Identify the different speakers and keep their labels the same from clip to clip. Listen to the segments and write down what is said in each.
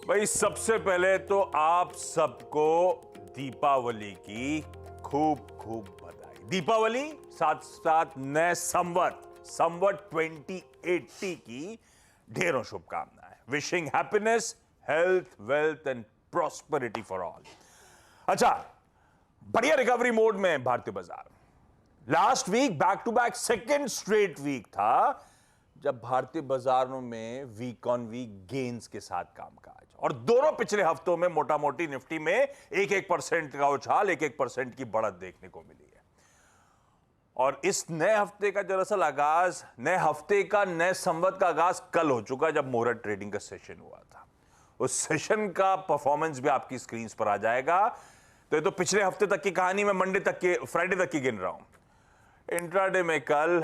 Speaker 1: भाई सबसे पहले तो आप सबको दीपावली की खूब खूब बधाई। दीपावली साथ साथ नए संवत 2080 की ढेरों शुभकामनाएं। Wishing happiness, health, wealth and prosperity for all. अच्छा, बढ़िया रिकवरी मोड में है भारतीय बाजार। Last week back to back second straight week था जब भारतीय बाजारों में वीक ऑन वीक गेन्स के साथ कामकाज, और दोनों पिछले हफ्तों में मोटा मोटी निफ्टी में 1% का उछाल, 1% की बढ़त देखने को मिली है। और इस नए हफ्ते का दरअसल आगाज, नए हफ्ते का, नए संवत का आगाज कल हो चुका जब मुहूर्त ट्रेडिंग का सेशन हुआ था। उस सेशन का परफॉर्मेंस भी आपकी स्क्रीन पर आ जाएगा। तो ये तो पिछले हफ्ते तक की कहानी, मैं फ्राइडे तक की गिन रहा हूं। इंट्राडे में कल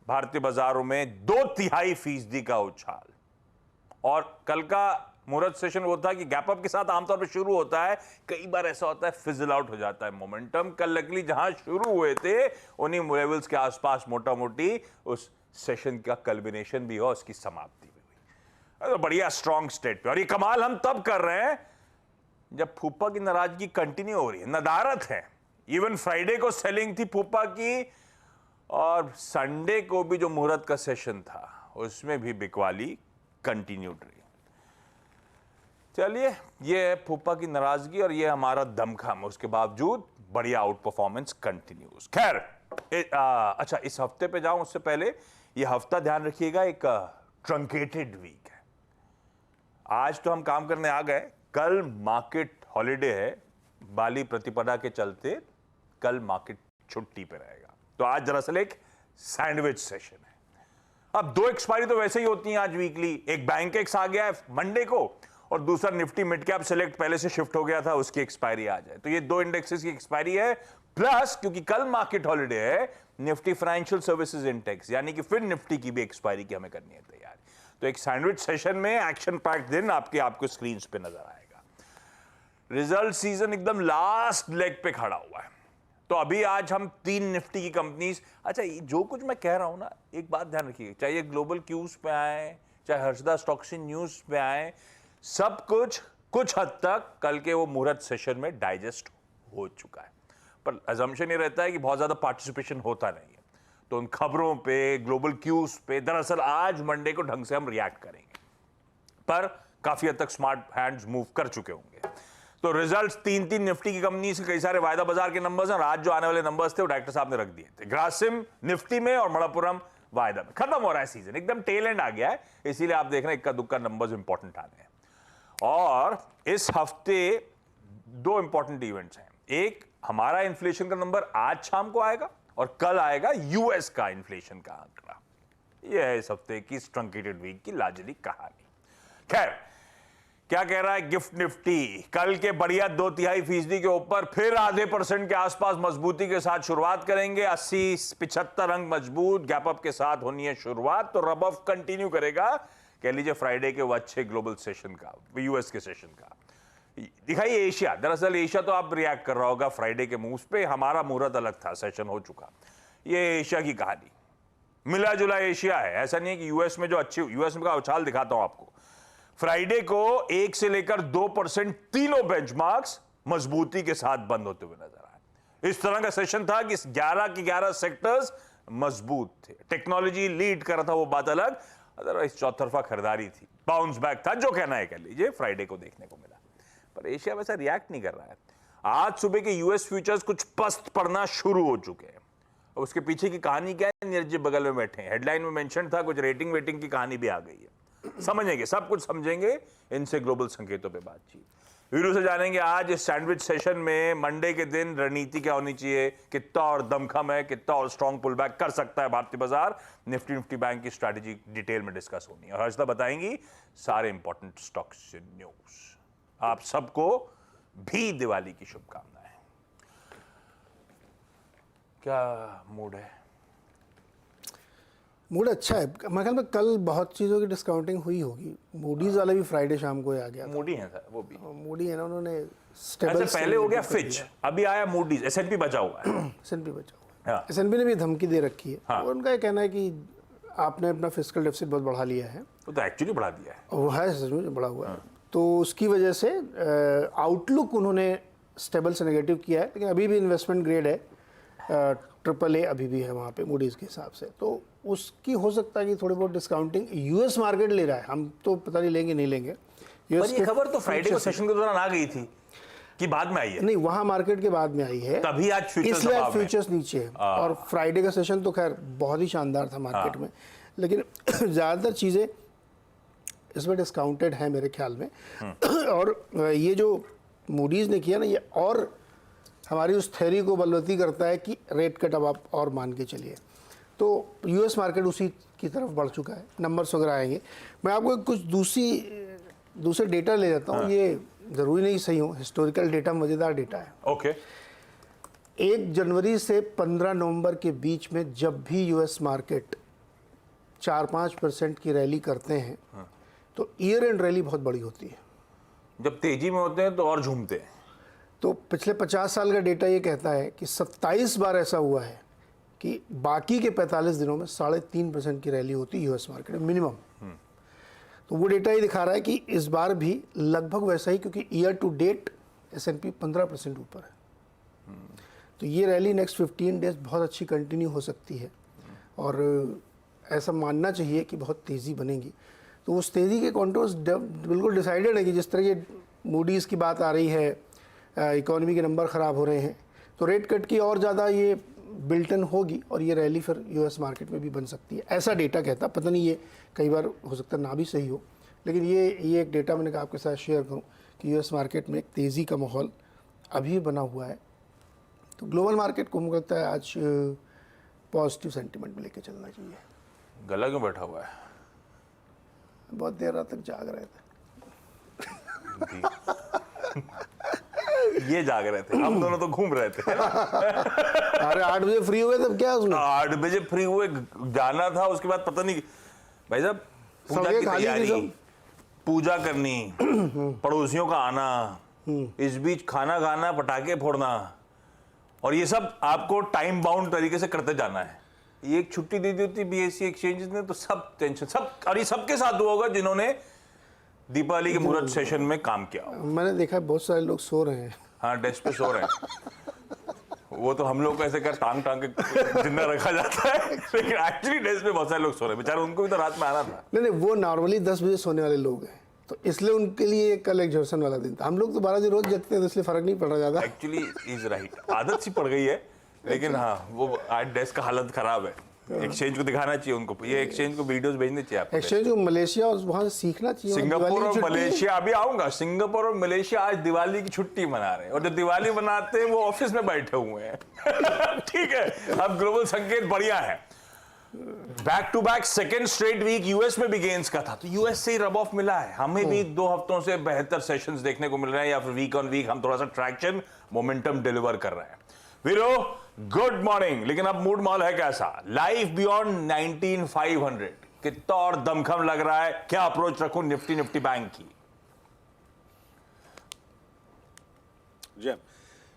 Speaker 1: भारतीय बाजारों में 2/3% का उछाल, और कल का मुहूर्त सेशन वो था कि गैप अप के साथ आमतौर पे शुरू होता है, कई बार ऐसा होता है फिजल आउट हो जाता है मोमेंटम। कल लकली जहां शुरू हुए थे उन्हीं लेवल्स के आसपास मोटा मोटी उस सेशन का कल्बिनेशन भी हुआ, उसकी समाप्ति भी हुई। तो बढ़िया स्ट्रॉन्ग स्टेट पे, और ये कमाल हम तब कर रहे हैं जब फूफा की नाराजगी कंटिन्यू हो रही है, नदारत है। इवन फ्राइडे को सेलिंग थी फूफा की, और संडे को भी जो मुहूर्त का सेशन था उसमें भी बिकवाली कंटिन्यूड रही। चलिए, ये है फूफा की नाराजगी और ये हमारा दमखम, उसके बावजूद बढ़िया आउट परफॉर्मेंस कंटिन्यूज। खैर, अच्छा, इस हफ्ते पे जाऊं उससे पहले ये हफ्ता ध्यान रखिएगा एक ट्रंकेटेड वीक है। आज तो हम काम करने आ गए, कल मार्केट हॉलीडे है, बाली प्रतिपदा के चलते कल मार्केट छुट्टी पे रहेगा। तो आज दरअसल एक सैंडविच सेशन है। अब दो एक्सपायरी तो वैसे ही होती हैं आज वीकली, एक बैंक एक्स आ गया है मंडे को, और दूसरा निफ्टी मिड कैप सेलेक्ट पहले से शिफ्ट हो गया था, उसकी एक्सपायरी आ जाए। तो ये दो इंडेक्सेस की एक्सपायरी है, प्लस क्योंकि कल मार्केट हॉलीडे है, निफ्टी फाइनेंशियल सर्विसेज इंडेक्स, यानी कि फिर निफ्टी की भी एक्सपायरी की हमें करनी है तैयारी। तो एक सैंडविच सेशन में एक्शन पैक्ड दिन आपको स्क्रीन पे नजर आएगा। रिजल्ट सीजन एकदम लास्ट लेग पे खड़ा हुआ है। तो अभी आज हम 3 निफ्टी की कंपनीज, अच्छा जो कुछ मैं कह रहा हूं ना, एक बात ध्यान रखिए, चाहे ग्लोबल क्यूज पे आए, चाहे हर्षदा स्टॉक एक्सचेंज न्यूज पे आए, सब कुछ हद तक कल के वो मुहूर्त सेशन में डाइजेस्ट हो चुका है। पर अजम्पशन ये रहता है कि बहुत ज्यादा पार्टिसिपेशन होता नहीं है, तो उन खबरों पे, ग्लोबल क्यूज पे दरअसल आज मंडे को ढंग से हम रिएक्ट करेंगे, पर काफी हद तक स्मार्ट हैंड्स मूव कर चुके होंगे। तो रिजल्ट्स 3 निफ्टी की कंपनी से, कई सारे वायदा बाजार के नंबर्स हैं, आज जो आने वाले नंबर्स थे वो डायरेक्टर साहब ने रख दिए थे। ग्रासिम निफ्टी में और मणप्पुरम वायदा में। खत्म हो रहा है सीजन, एकदम टेल एंड आ गया है, इसीलिए आप देख रहे हैं इक्का दुक्का नंबर्स इंपॉर्टेंट आने हैं। और इस हफ्ते 2 इंपॉर्टेंट इवेंट्स हैं। एक, हमारा इन्फ्लेशन का नंबर आज शाम को आएगा, और कल आएगा यूएस का इन्फ्लेशन का आंकड़ा। यह है इस हफ्ते की ट्रंकेटेड वीक की लाजली कहानी। खैर, क्या कह रहा है गिफ्ट निफ्टी? कल के बढ़िया 2/3% के ऊपर फिर आधे % के आसपास मजबूती के साथ शुरुआत करेंगे। 80-75 अंक मजबूत गैप अप के साथ होनी है शुरुआत, तो रब ऑफ कंटिन्यू करेगा, कह लीजिए फ्राइडे के वो अच्छे ग्लोबल सेशन का, यूएस के सेशन का। दिखाइए एशिया, दरअसल एशिया तो आप रिएक्ट कर रहा होगा फ्राइडे के मूव्स पे, हमारा मुहूर्त अलग था, सेशन हो चुका। ये एशिया की कहानी, मिला जुला एशिया है, ऐसा नहीं है कि यूएस में जो अच्छी, यूएस में का उछाल दिखाता हूं आपको। फ्राइडे को 1 से लेकर 2% तीनों बेंचमार्क्स मजबूती के साथ बंद होते हुए नजर आए। इस तरह का सेशन था कि 11 के 11 सेक्टर्स मजबूत थे। टेक्नोलॉजी लीड कर रहा था, वो बात अलग, अदरवाइज चौतरफा खरीदारी थी, बाउंस बैक था, जो कहना है कह लीजिए, फ्राइडे को देखने को मिला। पर एशिया वैसा रिएक्ट नहीं कर रहा है। आज सुबह के यूएस फ्यूचर्स कुछ पस्त पड़ना शुरू हो चुके हैं। उसके पीछे की कहानी क्या है, नीरज जी बगल में बैठे हैं, हेडलाइन में मेंशन था, कुछ रेटिंग वेटिंग की कहानी भी आ गई है। समझेंगे, सब कुछ समझेंगे, इनसे ग्लोबल संकेतों पे बातचीत। वीडियो से जानेंगे आज इस सैंडविच सेशन में मंडे के दिन रणनीति क्या होनी चाहिए, कितना और दमखम है, कितना और स्ट्रॉन्ग पुल बैक कर सकता है भारतीय बाजार, निफ्टी बैंक की स्ट्रैटेजी डिटेल में डिस्कस होनी है, और हर्षदा बताएंगी सारे इंपॉर्टेंट स्टॉक्स न्यूज। आप सबको भी दिवाली की शुभकामनाएं। क्या मूड है?
Speaker 2: मूड अच्छा है। मेरे ख्याल में कल बहुत चीज़ों की डिस्काउंटिंग हुई होगी। मूडीज वाला भी फ्राइडे शाम को ही आ गया था।
Speaker 1: मूडी है सर, वो भी
Speaker 2: मूडी है ना, उन्होंने
Speaker 1: स्टेबल पहले हो गया फिच, अभी आया मूडीज, एसएनपी बचा हुआ है।
Speaker 2: एसएनपी बचा हुआ है, एसएनपी ने भी धमकी दे रखी है।
Speaker 1: हाँ।
Speaker 2: उनका ये कहना है कि आपने अपना फिस्कल डेफिसिट बहुत बढ़ा लिया है।
Speaker 1: वो तो एक्चुअली बढ़ा दिया है,
Speaker 2: वो है, सच में बढ़ा हुआ है। तो उसकी वजह से आउटलुक उन्होंने स्टेबल से नेगेटिव किया है, लेकिन अभी भी इन्वेस्टमेंट ग्रेड है, AAA अभी भी है वहाँ पे मूडीज़ के हिसाब से। तो उसकी हो सकता है कि थोड़ी बहुत डिस्काउंटिंग यूएस मार्केट ले रहा है, हम तो पता नहीं लेंगे नहीं लेंगे।
Speaker 1: पर ये खबर तो फ्राइडे को सेशन के दौरान आ गई थी कि बाद में आई है?
Speaker 2: नहीं, वहाँ मार्केट के बाद में आई है,
Speaker 1: तभी आज फ्यूचर्स
Speaker 2: इसलिए आज फ्यूचर्स नीचे है। और फ्राइडे का सेशन तो खैर बहुत ही शानदार था मार्केट में, लेकिन ज़्यादातर चीज़ें इसमें डिस्काउंटेड है मेरे ख्याल में। और ये जो मूडीज़ ने किया ना, ये और हमारी उस थ्योरी को बलवती करता है कि रेट कट अब आप और मान के चलिए। तो यूएस मार्केट उसी की तरफ बढ़ चुका है, नंबर्स वगैरह आएंगे। मैं आपको कुछ दूसरे डेटा ले जाता हूँ, ये ज़रूरी नहीं सही हो, हिस्टोरिकल डेटा मज़ेदार डेटा है।
Speaker 1: ओके।
Speaker 2: 1 जनवरी से 15 नवंबर के बीच में जब भी यूएस मार्केट 4-5% की रैली करते हैं, तो ईयर एंड रैली बहुत बड़ी होती है।
Speaker 1: जब तेजी में होते हैं तो और झूमते हैं।
Speaker 2: तो पिछले 50 साल का डेटा ये कहता है कि 27 बार ऐसा हुआ है कि बाकी के 45 दिनों में 3.5% की रैली होती है यूएस मार्केट में मिनिमम। तो वो डेटा ये दिखा रहा है कि इस बार भी लगभग वैसा ही, क्योंकि ईयर टू डेट S&P 15% ऊपर है। तो ये रैली नेक्स्ट 15 डेज बहुत अच्छी कंटिन्यू हो सकती है, और ऐसा मानना चाहिए कि बहुत तेज़ी बनेगी। तो उस तेज़ी के कॉन्टोर्स बिल्कुल डिसाइडेड है कि जिस तरह ये मूडीज़ की बात आ रही है, इकोनॉमी के नंबर ख़राब हो रहे हैं, तो रेट कट की और ज़्यादा ये बिल्टन होगी, और ये रैली फिर यूएस मार्केट में भी बन सकती है, ऐसा डेटा कहता। पता नहीं, ये कई बार हो सकता है ना भी सही हो, लेकिन ये एक डेटा मैंने कहा आपके साथ शेयर करूं कि यूएस मार्केट में एक तेज़ी का माहौल अभी बना हुआ है। तो ग्लोबल मार्केट को मुझे लगता है आज पॉजिटिव सेंटिमेंट में लेके चलना चाहिए।
Speaker 1: गला क्यों बैठा हुआ है?
Speaker 2: बहुत देर रात तक जाग रहे थे।
Speaker 1: ये जाग रहे थे, हम दोनों तो घूम रहे थे।
Speaker 2: अरे 8 बजे फ्री हुए तब क्या उसमें?
Speaker 1: 8 बजे फ्री हुए, जाना था, उसके बाद पता नहीं भाई साहब, पूजा की तैयारी, पूजा करनी, पड़ोसियों का आना, इस बीच खाना खाना, पटाखे फोड़ना, और ये सब आपको टाइम बाउंड तरीके से करते जाना है। ये एक छुट्टी दे दी होती BSE एक्सचेंजेस ने तो सब टेंशन, सब, और ये सबके साथ हुआ होगा जिन्होंने दीपावली के मुहूर्त सेशन में काम किया।
Speaker 2: मैंने देखा बहुत सारे लोग सो रहे हैं।
Speaker 1: हाँ, डेस्क पे सो रहे हैं। वो तो हम लोग को ऐसे कर टांग टांग के जिंदा रखा जाता है, लेकिन एक्चुअली डेस्क पे बहुत सारे लोग सो रहे हैं, बेचारे, उनको भी तो रात में आना था।
Speaker 2: नहीं, वो नॉर्मली 10 बजे सोने वाले लोग हैं, तो इसलिए उनके लिए कल एग्जर्शन वाला दिन था। हम लोग तो 12 बजे रोज जगते हैं, तो इसलिए फर्क नहीं पड़ रहा ज्यादा।
Speaker 1: एक्चुअली इज राइट, आदत सी पड़ गई है, लेकिन हाँ, वो आज डेस्क का हालत खराब है। एक्सचेंज को दिखाना चाहिए उनको, ये एक्सचेंज को वीडियोस भेजने चाहिए आपको।
Speaker 2: एक्सचेंज को मलेशिया और वहाँ से सीखना चाहिए।
Speaker 1: सिंगापुर और मलेशिया, अभी आऊंगा। सिंगापुर और मलेशिया आज दिवाली की छुट्टी मना रहे हैं, और जो दिवाली मनाते हैं वो ऑफिस में बैठे हुए हैं। ठीक है, अब ग्लोबल संकेत बढ़िया है। Back to back second straight week US में भी गेन्स का था, तो यूएस से ही रब ऑफ मिला है। हमें भी 2 हफ्तों से बेहतर सेशंस देखने को मिल रहे हैं, या फिर वीक ऑन वीक हम थोड़ा सा ट्रैक्शन, मोमेंटम डिलीवर कर रहे हैं। वीरो, गुड मॉर्निंग। लेकिन अब मूड माहौल है कैसा? लाइफ बियॉन्ड 19500 कितना और दमखम लग रहा है? क्या अप्रोच रखूं निफ्टी बैंक की?
Speaker 3: जी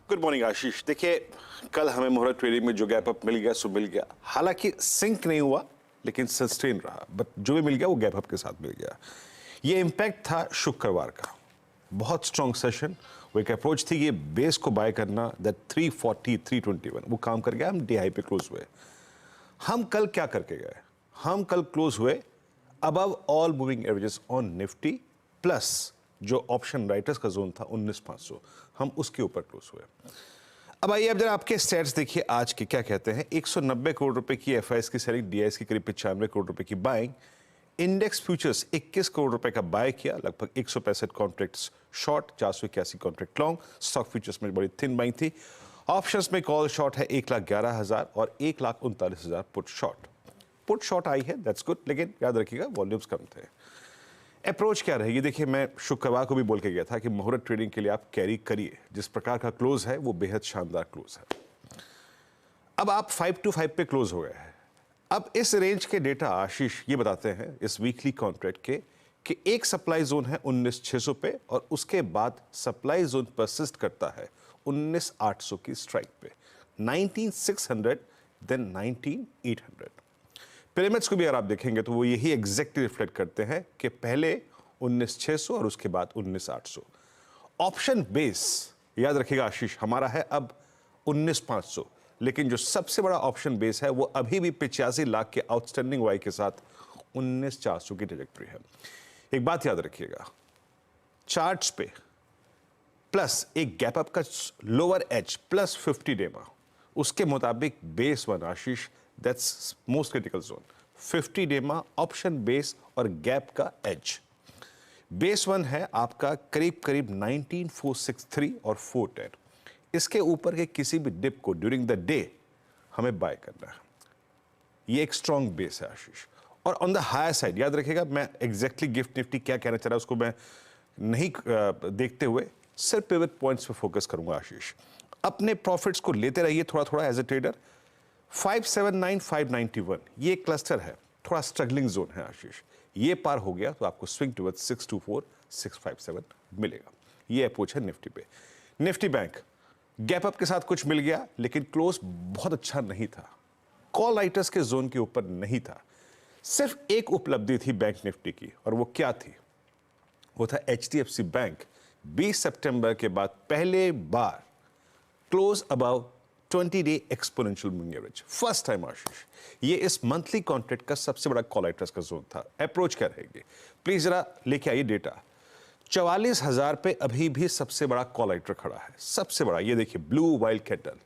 Speaker 3: गुड मॉर्निंग आशीष। देखिए, कल हमें मुहूर्त ट्रेडिंग में जो गैप अप मिल गया सो मिल गया, हालांकि सिंक नहीं हुआ लेकिन सस्टेन रहा, बट जो भी मिल गया वो गैप अप के साथ मिल गया। ये इंपैक्ट था शुक्रवार का, बहुत स्ट्रॉन्ग सेशन। वो एक अप्रोच थी कि बेस को बाय करना, दैट 340 321 वो काम कर गया, हम डी हाई पे क्लोज हुए। हम कल क्या करके गए? हम कल क्लोज हुए above all moving averages on Nifty, plus जो ऑप्शन राइटर्स का जोन था 19500, हम उसके ऊपर क्लोज हुए। अब आइए, अब जरा आपके स्टैट्स देखिए आज के क्या कहते हैं। 190 करोड़ रुपए की एफआईएस की सेलिंग, डीआईएस की करीब 95 करोड़ रुपए की बाइंग, इंडेक्स फ्यूचर्स 21 करोड़ रुपए का बाय किया, लगभग 165 contracts short, 481 contract long. Stock futures में बड़ी थिन बाइंग थी। ऑप्शंस में कॉल शॉर्ट है 1,11,000 और 1,39,000 पुट शॉर्ट। पुट शॉर्ट आई है, दैट्स गुड, लेकिन याद रखिएगा वॉल्यूम्स कम थे। अप्रोच क्या रहेगी? देखिए, मैं शुक्रवार को भी बोल के गया था कि मुहूर्त ट्रेडिंग के लिए आप कैरी करिए, जिस प्रकार का क्लोज है वो बेहद शानदार क्लोज है। अब आप 5 to 5 पे क्लोज हो गए हैं। अब इस रेंज के डेटा आशीष ये बताते हैं इस वीकली कॉन्ट्रैक्ट के कि एक सप्लाई जोन है 19,600 पे, और उसके बाद सप्लाई जोन परसिस्ट करता है 19,800 की स्ट्राइक पे, 19,600 देन 19,800। पिरामिड्स को भी अगर आप देखेंगे तो वो यही एग्जैक्टली रिफ्लेक्ट करते हैं कि पहले 19,600 और उसके बाद 19,800। ऑप्शन बेस याद रखिएगा आशीष, हमारा है अब 19,500, लेकिन जो सबसे बड़ा ऑप्शन बेस है वो अभी भी 85 लाख के आउटस्टैंडिंग वाई के साथ 19,400 की ट्रैजेक्टरी है। एक बात याद रखिएगा, चार्ट्स पे प्लस एक गैप अप का लोअर एज प्लस 50 डेमा, उसके मुताबिक base one Ashish, that's most critical zone. 50 डेमा, ऑप्शन बेस और गैप का एज। बेस वन है आपका करीब करीब 19,463 और 410। इसके ऊपर के किसी भी डिप को ड्यूरिंग द डे हमें बाय करना है। ये एक स्ट्रॉन्ग बेस है आशीष। और ऑन द हायर साइड याद रखिएगा, मैं एग्जैक्टली गिफ्ट निफ्टी क्या कहना चाह रहा हूं उसको मैं नहीं देखते हुए सिर्फ पिवट पॉइंट्स पे फोकस करूंगा आशीष। अपने प्रॉफिट्स को लेते रहिए थोड़ा थोड़ा एज ए ट्रेडर। 579 591 ये क्लस्टर है, थोड़ा स्ट्रगलिंग जोन है आशीष। ये पार हो गया तो आपको स्विंग टुवर्ड्स 624 657 मिलेगा। ये अप्रोच है निफ्टी पे। निफ्टी बैंक गैप अप के साथ कुछ मिल गया, लेकिन क्लोज बहुत अच्छा नहीं था, कॉल राइटर्स के जोन के ऊपर नहीं था। सिर्फ एक उपलब्धि थी बैंक निफ्टी की, और वो क्या थी? वो था HDFC बैंक 20 सितंबर के बाद पहले बार close above 20 day exponential moving average, first time Ashish. ये इस मंथली कॉन्ट्रैक्ट का सबसे बड़ा कॉल राइटर्स का जोन था। अप्रोच क्या रहेगी? प्लीज जरा लेके आइए डेटा। 44,000 पे अभी भी सबसे बड़ा कॉल राइटर खड़ा है, सबसे बड़ा। ये देखिए blue wild cattle.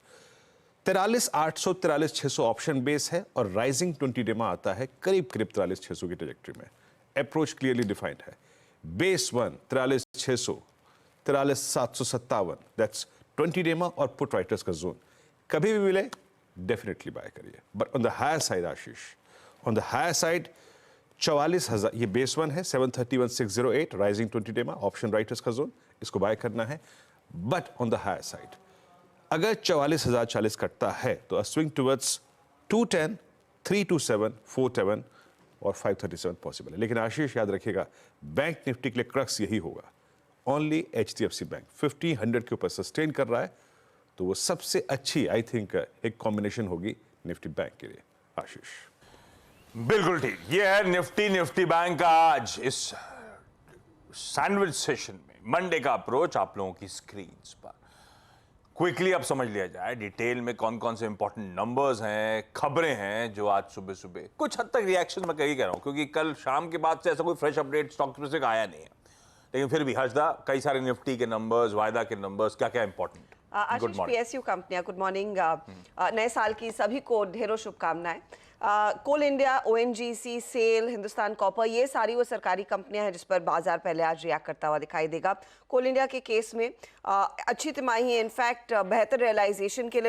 Speaker 3: 43,800 43,600 option base है और राइजिंग 20 डे में आता है करीब करीब 43,600 की ट्रैजेक्टरी में। अप्रोच क्लियरली डिफाइंड है। बेस वन 43,600 43,757, दैट्स 20 डे में और पुट राइटर्स का जोन। कभी भी मिले डेफिनेटली बाय करिए। But on the higher side Ashish, on the higher side 44,000 ये बेस वन है, 731,608 राइजिंग 20 डे में ऑप्शन राइटर्स का जोन, इसको बाय करना है। But on the higher side अगर 44,040 कटता है तो स्विंग टुवर्ड्स 210 327 410 और 537 पॉसिबल है। लेकिन आशीष याद रखिएगा, बैंक निफ्टी के लिए क्रक्स यही होगा, ओनली HDFC बैंक 1500 के ऊपर सस्टेन कर रहा है, तो वो सबसे अच्छी आई थिंक एक कॉम्बिनेशन होगी निफ्टी बैंक के लिए आशीष।
Speaker 1: बिल्कुल ठीक। ये है निफ्टी बैंक का आज इस सैंडविच सेशन में मंडे का अप्रोच आप लोगों की स्क्रीन पर। क्विकली अब समझ लिया जाए डिटेल में कौन कौन से इंपॉर्टेंट नंबर्स हैं, खबरें हैं जो आज सुबह सुबह कुछ हद तक रिएक्शन मैं कही कह रहा हूं, क्योंकि कल शाम के बाद से ऐसा कोई फ्रेश अपडेट स्टॉक स्पेसिफिक आया नहीं है, लेकिन फिर भी हर्षदा कई सारे निफ्टी के नंबर्स, वायदा के नंबर्स, क्या क्या इंपॉर्टेंट?
Speaker 4: आशीष, PSU कंपनियां, गुड मॉर्निंग। नए साल की सभी को ढेरों शुभकामनाएं। कोल इंडिया, ONGC, सेल, हिंदुस्तान कॉपर, ये सारी वो सरकारी कंपनियां हैं जिस पर बाजार पहले आज रिएक्ट करता हुआ दिखाई देगा। कोल इंडिया के केस में अच्छी तिमाही, इनफैक्ट बेहतर रियलाइजेशन के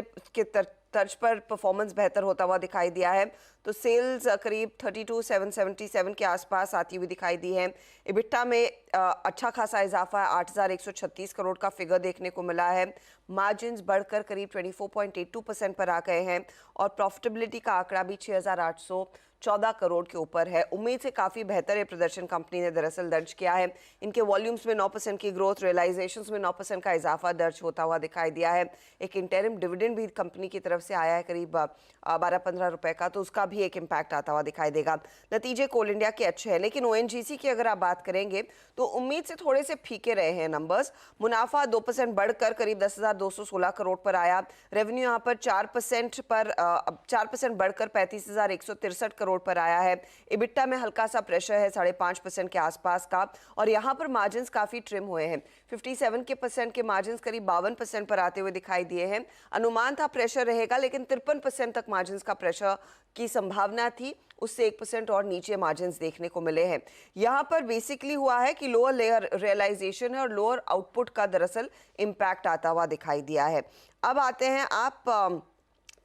Speaker 4: तर्ज पर परफॉर्मेंस बेहतर होता हुआ दिखाई दिया है। तो सेल्स करीब 32,777 के आसपास आती हुई दिखाई दी है। इबिट्टा में अच्छा खासा इजाफा है, 8,136 करोड़ का फिगर देखने को मिला है। मार्जिन्स बढ़कर करीब 24.82% पर आ गए हैं और प्रॉफिटेबिलिटी का आंकड़ा भी 6,814 करोड़ के ऊपर है। उम्मीद से काफ़ी बेहतर ये प्रदर्शन कंपनी ने दरअसल दर्ज किया है। इनके वॉल्यूम्स में 9% की ग्रोथ, रियलाइजेशंस में 9% का इजाफा दर्ज होता हुआ दिखाई दिया है। एक इंटरिम डिविडेंड भी कंपनी की तरफ से आया है करीब 12-15 रुपए का, तो उसका भी एक इम्पैक्ट आता हुआ दिखाई देगा। नतीजे कोल इंडिया के अच्छे हैं, लेकिन ONGC की अगर आप बात करेंगे तो उम्मीद से थोड़े से फीके रहे हैं नंबर्स। मुनाफा 2% बढ़कर करीब 10,216 करोड़ पर आया। रेवेन्यू यहाँ पर 4% बढ़कर 35,163 करोड़ पर आया है। इबिट्टा में हल्का सा प्रेशर है 5.5% के आसपास का, और यहाँ पर मार्जिन काफी ट्रिम हुए हैं। 57% के मार्जिन करीब 52% पर आते हुए दिखाई दिए हैं। अनुमान था प्रेशर रहेगा, लेकिन 53% तक मार्जिन का प्रेशर की संभावना थी, उससे 1% और नीचे मार्जिन देखने को मिले हैं। यहाँ पर बेसिकली हुआ है कि लोअर लेयर रियलाइजेशन है और लोअर आउटपुट का दरअसल इम्पैक्ट आता हुआ दिखाई दिया है। अब आते हैं आप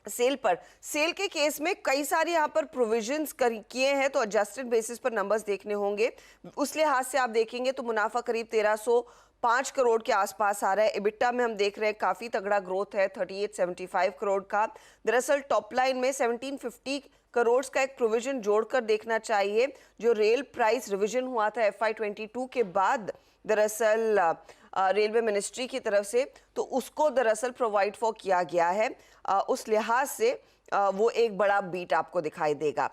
Speaker 4: सेल पर। सेल के केस में कई सारे यहाँ पर प्रोविजंस किए हैं, तो एडजस्टेड बेसिस पर नंबर्स देखने होंगे। उस लिहाज से आप देखेंगे तो मुनाफा करीब 1,305 करोड़ के आसपास आ रहा है। इबिट्टा में हम देख रहे हैं काफी तगड़ा ग्रोथ है 3875 करोड़ का। दरअसल टॉप लाइन में 1750 करोड़ का एक प्रोविजन जोड़कर देखना चाहिए, जो रेल प्राइस रिवीजन हुआ था FY22 के बाद दरअसल रेलवे मिनिस्ट्री की तरफ से, तो उसको दरअसल प्रोवाइड फॉर किया गया है। उस लिहाज से वो एक बड़ा बीट आपको दिखाई देगा।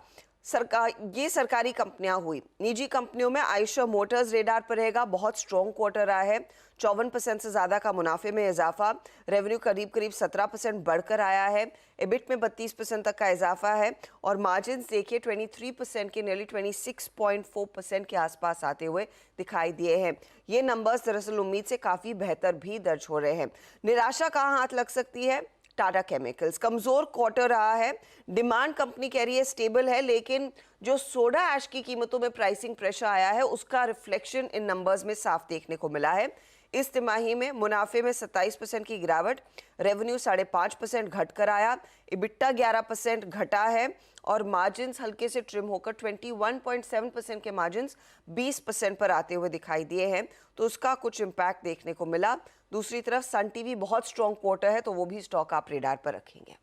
Speaker 4: ये सरकारी कंपनियां हुई। निजी कंपनियों में आयशर मोटर्स रेडार पर रहेगा, बहुत स्ट्रॉन्ग क्वार्टर रहा है, 54% से ज्यादा का मुनाफे में इजाफा, रेवेन्यू करीब करीब 17% बढ़कर आया है, एबिट में 32% तक का इजाफा है और मार्जिन देखिए 23% के नियरली 26.4% के आसपास आते हुए दिखाई दिए हैं। ये नंबर्स दरअसल उम्मीद से काफी बेहतर भी दर्ज हो रहे हैं। निराशा कहाँ हाथ लग सकती है? टाटा केमिकल्स कमजोर क्वार्टर रहा है, डिमांड कंपनी कह रही है स्टेबल है, लेकिन जो सोडा ऐश की कीमतों में प्राइसिंग प्रेशर आया है उसका रिफ्लेक्शन इन नंबर्स में साफ देखने को मिला है। इस तिमाही में मुनाफे में 27% की गिरावट, रेवेन्यू 5.5% घट कर आया, इबिट्टा 11% घटा है और मार्जिन्स हल्के से ट्रिम होकर 21.7% के मार्जिन्स 20% पर आते हुए दिखाई दिए हैं, तो उसका कुछ इम्पैक्ट देखने को मिला। दूसरी तरफ सन टीवी बहुत स्ट्रॉन्ग क्वार्टर है, तो वो भी स्टॉक आप रेडार पर रखेंगे।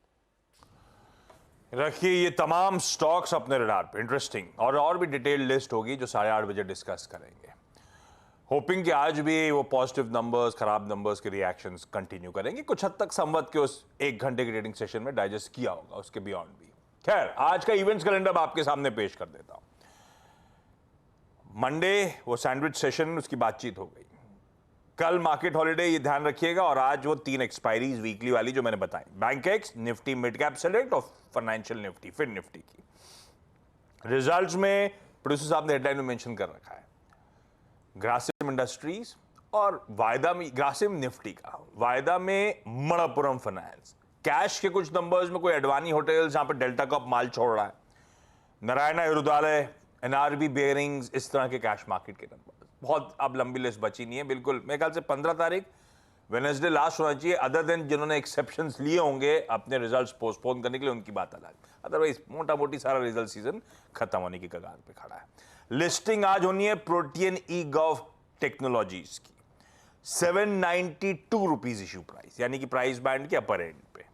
Speaker 1: रखिए ये तमाम स्टॉक्स अपने रडार पे। इंटरेस्टिंग। और भी डिटेल लिस्ट होगी जो 8:30 बजे डिस्कस करेंगे। होपिंग कि आज भी वो पॉजिटिव नंबर्स, खराब नंबर्स के रिएक्शंस कंटिन्यू करेंगे। कुछ हद तक संवत के उस 1 घंटे के ट्रेडिंग सेशन में डाइजेस्ट किया होगा, उसके बियॉन्ड भी। खैर, आज का इवेंट्स कैलेंडर आपके सामने पेश कर देता हूं। मंडे वो सैंडविच सेशन, उसकी बातचीत हो गई। कल मार्केट हॉलिडे, ये ध्यान रखिएगा। और आज वो 3 एक्सपायरीज वीकली वाली जो मैंने बताई, bank x, Nifty mid cap select और फाइनेंशियल निफ्टी, फिर निफ्टी की रिजल्ट्स में प्रोड्यूसर साहब ने हेडलाइन में मेंशन कर रखा है ग्रासिम इंडस्ट्रीज और वायदा में, ग्रासिम निफ्टी का, वायदा में मणप्पुरम फाइनेंस। कैश के कुछ नंबर्स में कोई अडवाणी होटल्स जहां पर डेल्टा कप माल छोड़ रहा है, नारायणा हृदयालय, एनआरबी बेयरिंग्स, इस तरह के कैश मार्केट के नंबर। बहुत अब लंबी लिस्ट बची नहीं है, बिल्कुल मेरे ख्याल से 15 तारीख वेडनेसडे लास्ट होना चाहिए, अदर देन जिन्होंने एक्सेप्शंस लिए होंगे अपने रिजल्ट्स पोस्टपोन करने के लिए, उनकी बात अलग। अदरवाइज मोटा मोटी सारा रिजल्ट सीजन खत्म होने की कगार पे खड़ा है। लिस्टिंग आज होनी है प्रोटियन ई गव टेक्नोलॉजीज की, 792 रुपीज इश्यू प्राइस, यानी कि प्राइस बैंड के अपर एंड पे।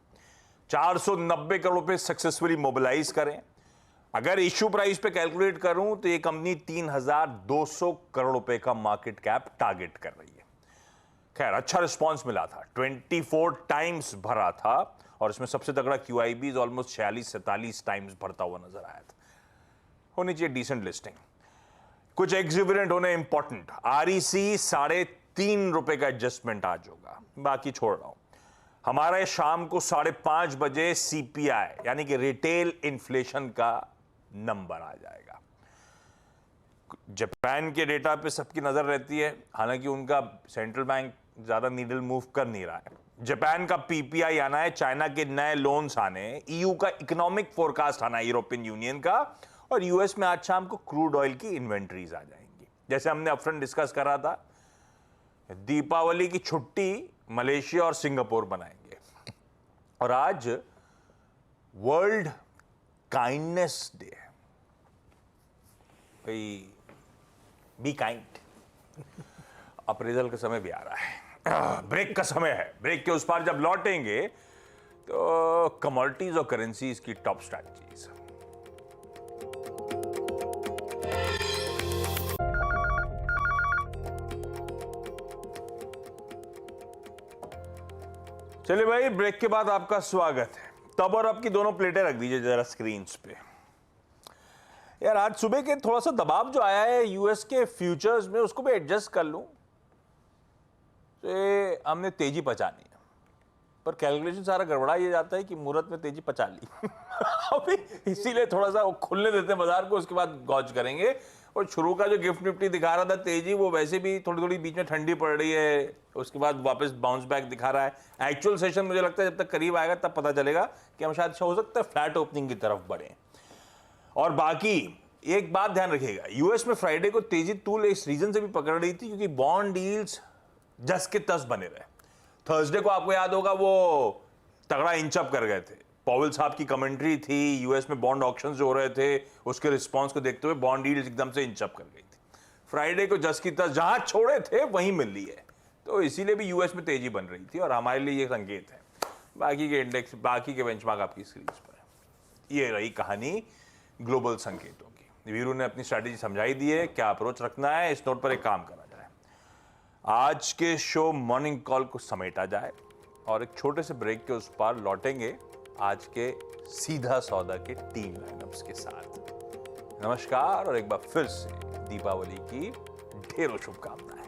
Speaker 1: 490 करोड़ रुपए सक्सेसफुली मोबिलाइज करें। अगर इश्यू प्राइस पे कैलकुलेट करूं तो ये कंपनी 3200 करोड़ रुपए का मार्केट कैप टारगेट कर रही है। खैर, अच्छा रिस्पांस मिला था, 24 टाइम्स भरा था और इसमें सबसे तगड़ा QIB ऑलमोस्ट 46-47 टाइम्स भरता हुआ नजर आया था। होनी चाहिए डिसेंट लिस्टिंग। कुछ एग्जिबिटेंट होने इंपॉर्टेंट। REC 3.5 रुपए का एडजस्टमेंट आज होगा, बाकी छोड़ रहा हूं। हमारा शाम को 5:30 बजे CPI यानी कि रिटेल इन्फ्लेशन का नंबर आ जाएगा। जापान के डेटा पे सबकी नजर रहती है, हालांकि उनका सेंट्रल बैंक ज्यादा नीडल मूव कर नहीं रहा है। जापान का PPI आना है, चाइना के नए लोन्स आने, EU का इकोनॉमिक फोरकास्ट आना है, यूरोपियन यूनियन का, और US में आज शाम को क्रूड ऑयल की इन्वेंट्रीज आ जाएंगी। जैसे हमने अपफ्रंट डिस्कस करा था, दीपावली की छुट्टी मलेशिया और सिंगापुर बनाएंगे। और आज वर्ल्ड काइंडनेस डे है। भाई बी काइंड। अप्रेजल का समय भी आ रहा है, ब्रेक का समय है। ब्रेक के उस पार जब लौटेंगे तो कमोडिटीज और करेंसीज की टॉप स्ट्रैटेजीज। चलिए भाई, ब्रेक के बाद आपका स्वागत है। तब और अब की दोनों प्लेटें रख दीजिए जरा स्क्रीन्स पे। यार, आज सुबह के थोड़ा सा दबाव जो आया है यूएस के फ्यूचर्स में, उसको भी एडजस्ट कर लूं तो हमने तेजी पचानी है, पर कैलकुलेशन सारा गड़बड़ा ये जाता है कि मुहूर्त में तेजी पचा ली। अभी इसीलिए थोड़ा सा वो खुलने देते हैं बाजार को, उसके बाद गौज करेंगे। और शुरू का जो गिफ्ट निफ्टी दिखा रहा था तेजी, वो वैसे भी थोड़ी थोड़ी बीच में ठंडी पड़ रही है, उसके बाद वापस बाउंस बैक दिखा रहा है। एक्चुअल सेशन मुझे लगता है जब तक करीब आएगा तब पता चलेगा कि हम शायद हो सकता है फ्लैट ओपनिंग की तरफ बढ़े। और बाकी एक बात ध्यान रखिएगा, यूएस में फ्राइडे को तेजी तूल इस रीजन से भी पकड़ रही थी क्योंकि बॉन्ड डील्स जस के तस बने रहे। थर्सडे को आपको याद होगा वो तगड़ा इंचअप कर गए थे, पॉवेल साहब की कमेंट्री थी, यूएस में बॉन्ड ऑक्शंस जो हो रहे थे उसके रिस्पांस को देखते हुए बॉन्ड डील्स एकदम से इंचअप कर गई थी। फ्राइडे को जस की तस जहां छोड़े थे वहीं मिल ली है, तो इसीलिए भी यूएस में तेजी बन रही थी और हमारे लिए ये संकेत है। बाकी के इंडेक्स, बाकी के बेंचमार्क आपकी स्क्रीन पर है। ये रही कहानी ग्लोबल संकेतों की। वीरू ने अपनी स्ट्रैटेजी समझाई दी है, क्या अप्रोच रखना है, इस नोट पर एक काम करा जाए। आज के शो मॉर्निंग कॉल को समेटा जाए और एक छोटे से ब्रेक के उस पार लौटेंगे आज के सीधा सौदा के टीम लाइनअप्स के साथ। नमस्कार और एक बार फिर से दीपावली की ढेरों शुभकामनाएं।